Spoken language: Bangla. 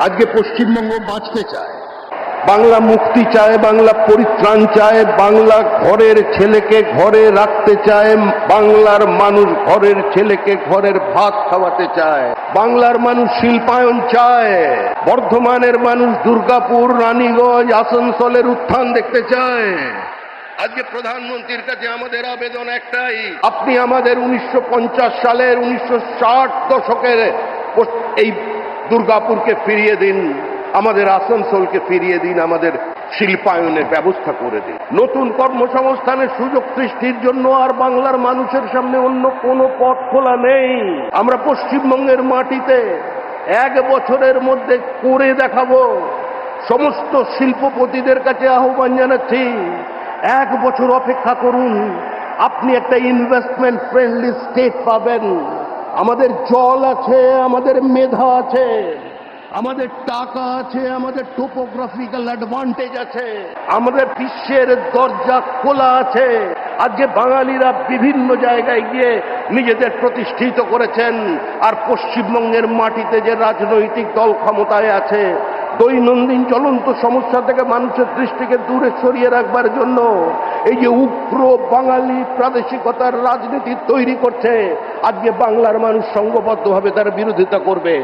আজকে পশ্চিমবঙ্গ বাঁচতে চায়, বাংলা মুক্তি চায়, বাংলা পরিত্রাণ চায়, বাংলা ঘরের ছেলেকে ঘরে রাখতে চায়, বাংলার মানুষ ঘরের ছেলেকে ঘরের ভাত খাওয়াতে চায়, বাংলার মানুষ শিল্পায়ন চায়, বর্ধমানের মানুষ দুর্গাপুর, রানীগঞ্জ, আসানসোলের উত্থান দেখতে চায়। আজকে প্রধানমন্ত্রীর কাছে আমাদের আবেদন একটাই, আপনি আমাদের 1950 সালের 1960 দশকের এই দুর্গাপুরকে ফিরিয়ে দিন, আমাদের আসানসোলকে ফিরিয়ে দিন, আমাদের শিল্পায়নের ব্যবস্থা করে দিন। নতুন কর্মসংস্থানের সুযোগ সৃষ্টির জন্য আর বাংলার মানুষের সামনে অন্য কোনো পথ খোলা নেই। আমরা পশ্চিমবঙ্গের মাটিতে 1 বছরের মধ্যে করে দেখাবো। সমস্ত শিল্পপতিদের কাছে আহ্বান জানাচ্ছি, 1 বছর অপেক্ষা করুন, আপনি একটা ইনভেস্টমেন্ট ফ্রেন্ডলি স্টেট পাবেন। আমাদের জল আছে, আমাদের মেধা আছে, আমাদের টাকা আছে, আমাদের টোপোগ্রাফিক্যাল অ্যাডভান্টেজ আছে, আমাদের বিশ্বের দরজা খোলা আছে। আজকে বাঙালিরা বিভিন্ন জায়গায় গিয়ে নিজেদের প্রতিষ্ঠিত করেছেন। আর পশ্চিমবঙ্গের মাটিতে যে রাজনৈতিক দল ক্ষমতায় আছে, দৈনন্দিন চলন্ত সমস্যা থেকে মানুষের দৃষ্টিকে দূরে সরিয়ে রাখবার জন্য এই যে উগ্র বাঙালি প্রাদেশিকতার রাজনীতি তৈরি করছে, আজকে বাংলার মানুষ সংঘবদ্ধভাবে তার বিরোধিতা করবে।